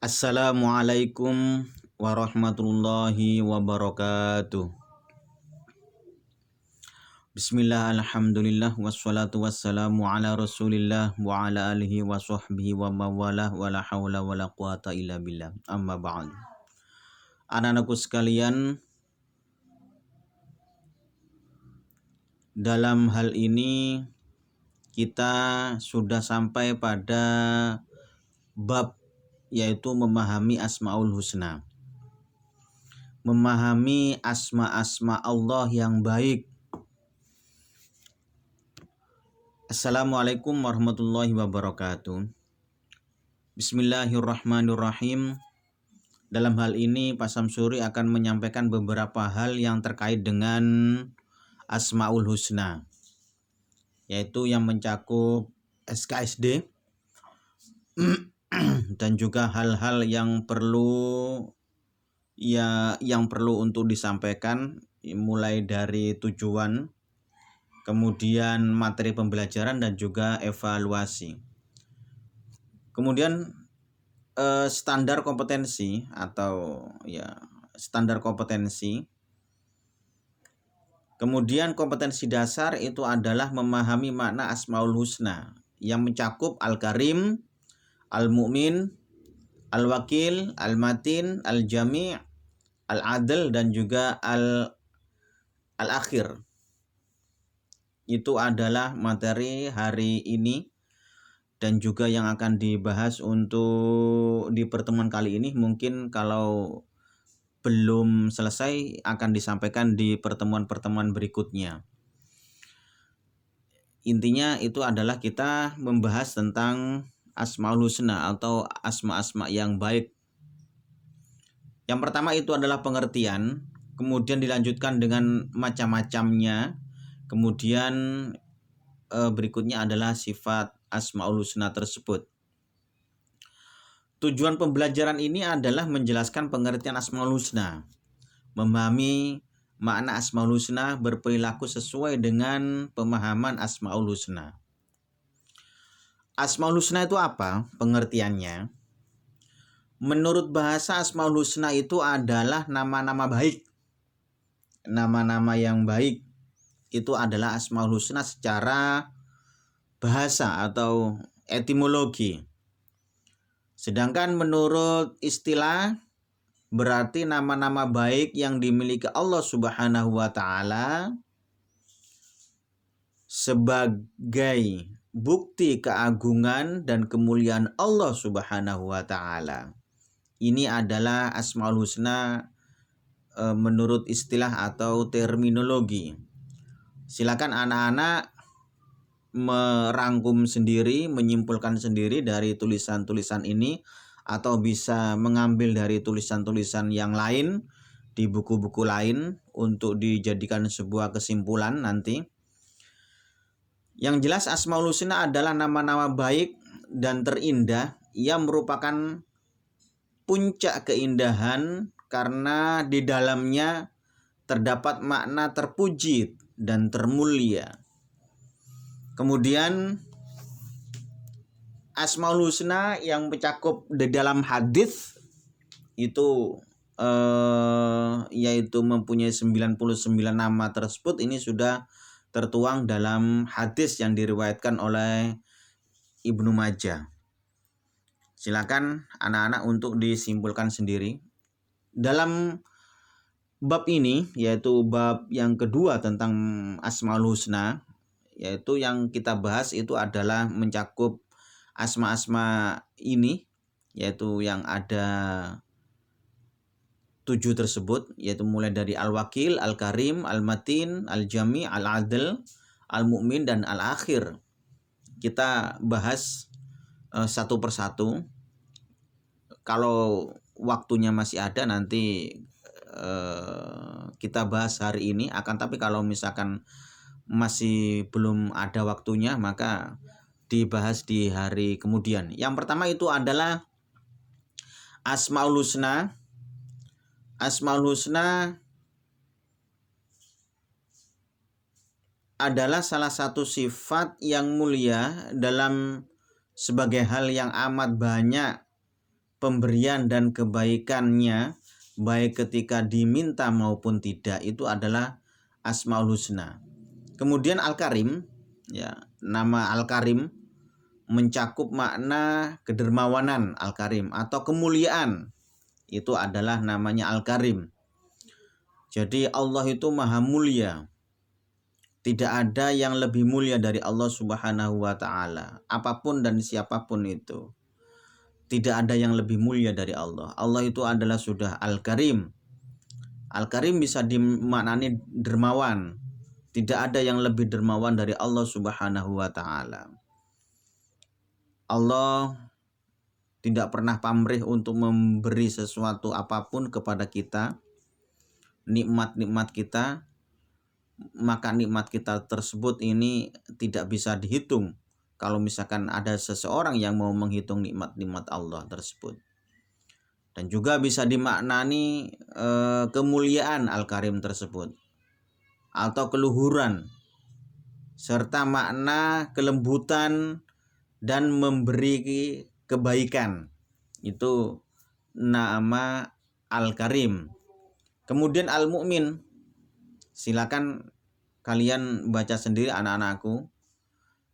Assalamualaikum warahmatullahi wabarakatuh. Bismillah, alhamdulillah, wassalatu wassalamu ala rasulillah wa ala alihi wa sahbihi wa mawalah wa la hawla wa la quwata illa billah. Amma ba'd. Anak-anakku sekalian, dalam hal ini kita sudah sampai pada bab yaitu memahami Asmaul Husna. Memahami asma-asma Allah yang baik. Assalamualaikum warahmatullahi wabarakatuh. Bismillahirrahmanirrahim. Dalam hal ini Pak Samsuri akan menyampaikan beberapa hal yang terkait dengan Asmaul Husna, yaitu yang mencakup SKSD dan juga hal-hal yang perlu untuk disampaikan, mulai dari tujuan, kemudian materi pembelajaran dan juga evaluasi. Kemudian standar kompetensi atau standar kompetensi. Kemudian kompetensi dasar itu adalah memahami makna Asmaul Husna yang mencakup Al-Karim, Al-Mu'min, Al-Wakil, Al-Matin, Al-Jami', Al-Adl dan juga Al-Akhir. Itu adalah materi hari ini dan juga yang akan dibahas untuk di pertemuan kali ini. Mungkin kalau belum selesai akan disampaikan di pertemuan-pertemuan berikutnya. Intinya itu adalah kita membahas tentang Asmaul Husna atau asma-asma yang baik. Yang pertama itu adalah pengertian, kemudian dilanjutkan dengan macam-macamnya, kemudian berikutnya adalah sifat Asmaul Husna tersebut. Tujuan pembelajaran ini adalah menjelaskan pengertian Asmaul Husna, memahami makna Asmaul Husna, berperilaku sesuai dengan pemahaman Asmaul Husna. Asmaul Husna itu apa pengertiannya? Menurut bahasa, Asmaul Husna itu adalah nama-nama baik. Nama-nama yang baik itu adalah Asmaul Husna secara bahasa atau etimologi. Sedangkan menurut istilah, berarti nama-nama baik yang dimiliki Allah Subhanahu wa Ta'ala sebagai bukti keagungan dan kemuliaan Allah Subhanahu wa Ta'ala. Ini adalah Asmaul Husna menurut istilah atau terminologi. Silakan anak-anak merangkum sendiri, menyimpulkan sendiri dari tulisan-tulisan ini, atau bisa mengambil dari tulisan-tulisan yang lain di buku-buku lain untuk dijadikan sebuah kesimpulan nanti. Yang jelas Asmaul Husna adalah nama-nama baik dan terindah yang merupakan puncak keindahan karena di dalamnya terdapat makna terpuji dan termulia. Kemudian Asmaul Husna yang mencakup di dalam hadis itu yaitu mempunyai 99 nama tersebut, ini sudah tertuang dalam hadis yang diriwayatkan oleh Ibnu Majah. Silakan anak-anak untuk disimpulkan sendiri. Dalam bab ini, yaitu bab yang kedua tentang Asmaul Husna, yaitu yang kita bahas itu adalah mencakup asma-asma ini, yaitu yang ada 7 tersebut, yaitu mulai dari Al-Wakil, Al-Karim, Al-Matin, Al-Jami', Al-Adl, Al-Mu'min, dan Al-Akhir. Kita bahas satu persatu. Kalau waktunya masih ada nanti kita bahas hari ini, tapi kalau misalkan masih belum ada waktunya maka dibahas di hari kemudian. Yang pertama itu adalah Asmaul Husna. Asmaul Husna adalah salah satu sifat yang mulia dalam sebagai hal yang amat banyak pemberian dan kebaikannya baik ketika diminta maupun tidak itu adalah Asmaul Husna. Kemudian Al-Karim, ya, nama Al-Karim mencakup makna kedermawanan Al-Karim atau kemuliaan. Itu adalah namanya Al-Karim. Jadi Allah itu maha mulia. Tidak ada yang lebih mulia dari Allah Subhanahu wa ta'ala. Apapun dan siapapun itu. Tidak ada yang lebih mulia dari Allah. Allah itu adalah sudah Al-Karim. Al-Karim bisa dimaknani dermawan. Tidak ada yang lebih dermawan dari Allah Subhanahu wa ta'ala. Allah tidak pernah pamrih untuk memberi sesuatu apapun kepada kita, nikmat-nikmat kita, maka nikmat kita tersebut ini tidak bisa dihitung kalau misalkan ada seseorang yang mau menghitung nikmat-nikmat Allah tersebut. Dan juga bisa dimaknani kemuliaan Al-Karim tersebut atau keluhuran serta makna kelembutan dan memberi kebaikan. Itu nama Al-Karim. Kemudian Al-Mu'min, silakan kalian baca sendiri anak-anakku,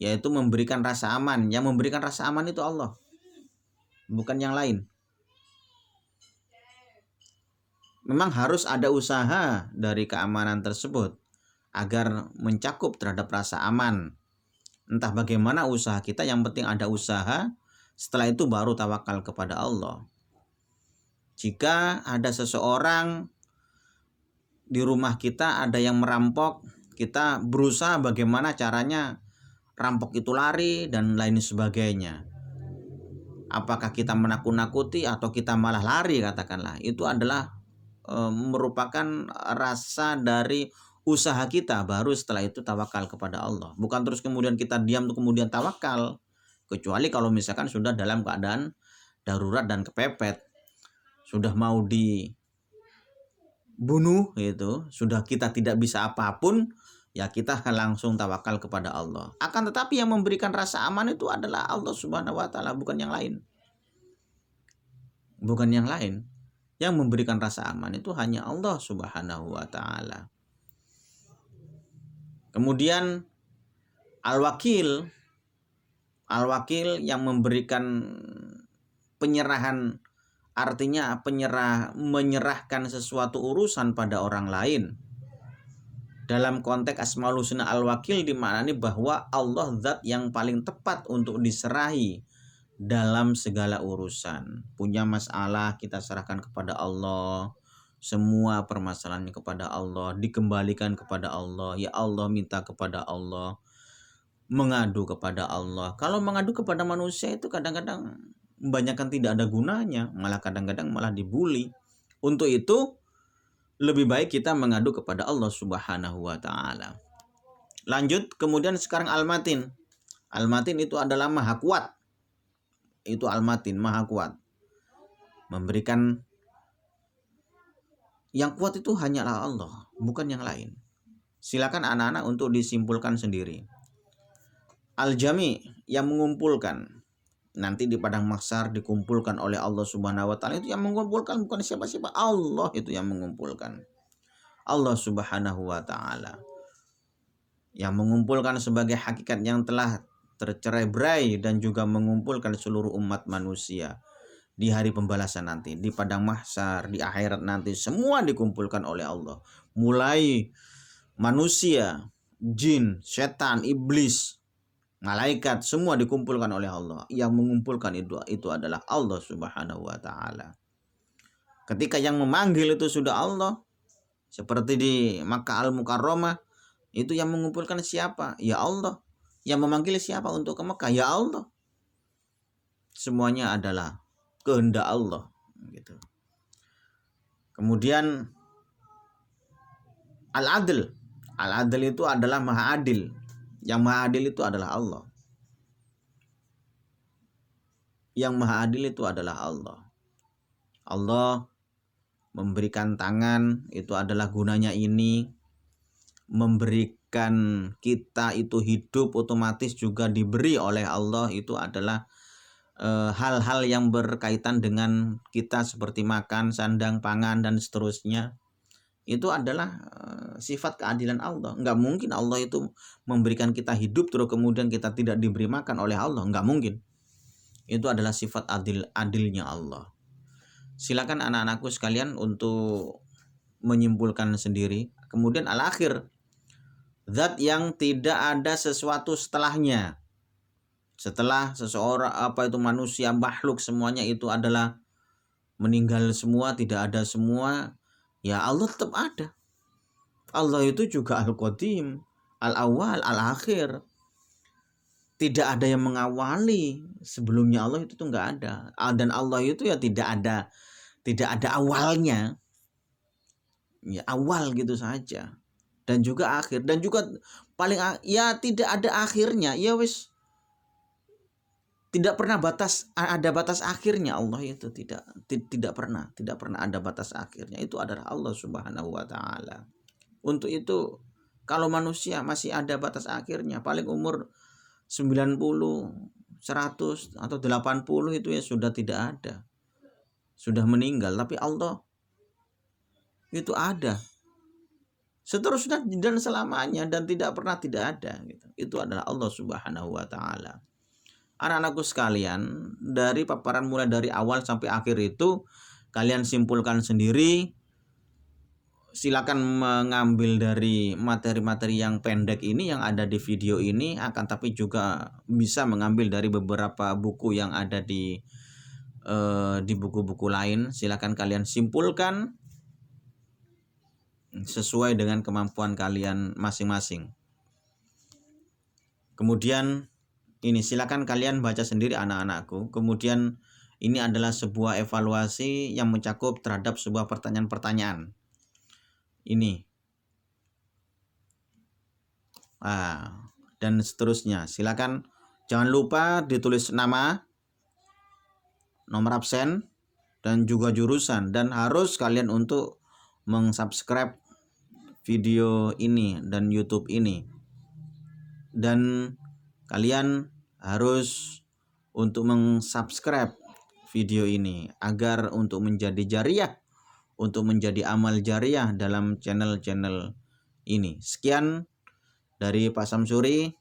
yaitu memberikan rasa aman. Yang memberikan rasa aman itu Allah, bukan yang lain. Memang harus ada usaha dari keamanan tersebut agar mencakup terhadap rasa aman. Entah bagaimana usaha kita, yang penting ada usaha. Setelah itu baru tawakal kepada Allah. Jika ada seseorang di rumah kita ada yang merampok, kita berusaha bagaimana caranya rampok itu lari dan lain sebagainya. Apakah kita menakut-nakuti atau kita malah lari, katakanlah. Itu adalah merupakan rasa dari usaha kita, baru setelah itu tawakal kepada Allah. Bukan terus kemudian kita diam kemudian tawakal, kecuali kalau misalkan sudah dalam keadaan darurat dan kepepet, sudah mau dibunuh, itu sudah kita tidak bisa apapun, ya kita langsung tawakal kepada Allah. Akan tetapi yang memberikan rasa aman itu adalah Allah Subhanahu wa ta'ala, bukan yang lain. Bukan yang lain. Yang memberikan rasa aman itu hanya Allah Subhanahu wa ta'ala. Kemudian Al-Wakil. Al-Wakil yang memberikan penyerahan, artinya menyerahkan sesuatu urusan pada orang lain. Dalam konteks Asmaul Husna Al-Wakil dimaknani bahwa Allah zat yang paling tepat untuk diserahi dalam segala urusan. Punya masalah kita serahkan kepada Allah. Semua permasalahannya kepada Allah, dikembalikan kepada Allah. Ya Allah, minta kepada Allah, mengadu kepada Allah. Kalau mengadu kepada manusia itu kadang-kadang kebanyakan tidak ada gunanya, malah kadang-kadang malah dibully. Untuk itu lebih baik kita mengadu kepada Allah Subhanahu wa ta'ala. Lanjut, kemudian sekarang Al-Matin. Al-Matin itu adalah maha kuat. Itu Al-Matin, maha kuat. Memberikan, yang kuat itu hanyalah Allah, bukan yang lain. Silakan anak-anak untuk disimpulkan sendiri. Al-Jami, yang mengumpulkan. Nanti di padang mahsyar dikumpulkan oleh Allah Subhanahu wa ta'ala. Itu yang mengumpulkan bukan siapa-siapa, Allah itu yang mengumpulkan. Allah Subhanahu wa ta'ala yang mengumpulkan sebagai hakikat yang telah tercerai-berai dan juga mengumpulkan seluruh umat manusia di hari pembalasan nanti, di padang mahsyar, di akhirat nanti, semua dikumpulkan oleh Allah. Mulai manusia, jin, setan, iblis, malaikat, semua dikumpulkan oleh Allah. Yang mengumpulkan itu adalah Allah Subhanahu wa ta'ala. Ketika yang memanggil itu sudah Allah, seperti di Makkah Al-Mukarramah, itu yang mengumpulkan siapa? Ya Allah. Yang memanggil siapa untuk ke Mekah? Ya Allah. Semuanya adalah kehendak Allah, gitu. Kemudian Al-Adl. Al-Adl itu adalah maha adil. Yang maha adil itu adalah Allah. Yang maha adil itu adalah Allah. Allah memberikan tangan, itu adalah gunanya ini. Memberikan kita itu hidup, otomatis juga diberi oleh Allah, itu adalah hal-hal yang berkaitan dengan kita seperti makan, sandang, pangan dan seterusnya, itu adalah sifat keadilan Allah. Nggak mungkin Allah itu memberikan kita hidup terus kemudian kita tidak diberi makan oleh Allah, nggak mungkin. Itu adalah sifat adilnya Allah. Silakan anak-anakku sekalian untuk menyimpulkan sendiri. Kemudian al-akhir, zat yang tidak ada sesuatu setelahnya. Setelah seseorang, manusia, makhluk semuanya itu adalah meninggal semua, tidak ada semua, ya Allah tetap ada. Allah itu juga al-qadim, al-awwal, al-akhir. Tidak ada yang mengawali sebelumnya Allah itu tuh nggak ada. Dan Allah itu ya tidak ada awalnya. Ya awal gitu saja. Dan juga akhir, dan juga paling ya tidak ada akhirnya. Ya wis, tidak pernah ada batas akhirnya. Allah itu tidak pernah ada batas akhirnya. Itu adalah Allah Subhanahu wa taala. Untuk itu kalau manusia masih ada batas akhirnya, paling umur 90, 100 atau 80 itu ya sudah tidak ada. Sudah meninggal, tapi Allah itu ada seterusnya dan selamanya dan tidak pernah tidak ada gitu. Itu adalah Allah Subhanahu wa taala. Anak-anakku sekalian, dari paparan mulai dari awal sampai akhir itu kalian simpulkan sendiri. Silakan mengambil dari materi-materi yang pendek ini yang ada di video ini, akan tapi juga bisa mengambil dari beberapa buku yang ada di buku-buku lain. Silakan kalian simpulkan sesuai dengan kemampuan kalian masing-masing. Kemudian ini silakan kalian baca sendiri anak-anakku. Kemudian ini adalah sebuah evaluasi yang mencakup terhadap sebuah pertanyaan-pertanyaan. Ini. Dan seterusnya. Silakan jangan lupa ditulis nama, nomor absen, dan juga jurusan. Dan harus kalian untuk meng-subscribe video ini dan YouTube ini. Dan kalian harus untuk meng-subscribe video ini agar untuk menjadi jariah, untuk menjadi amal jariah dalam channel-channel ini. Sekian dari Pak Samsuri.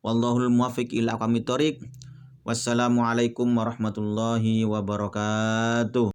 Wallahul muwaffiq ila aqwamit thoriq. Wassalamualaikum warahmatullahi wabarakatuh.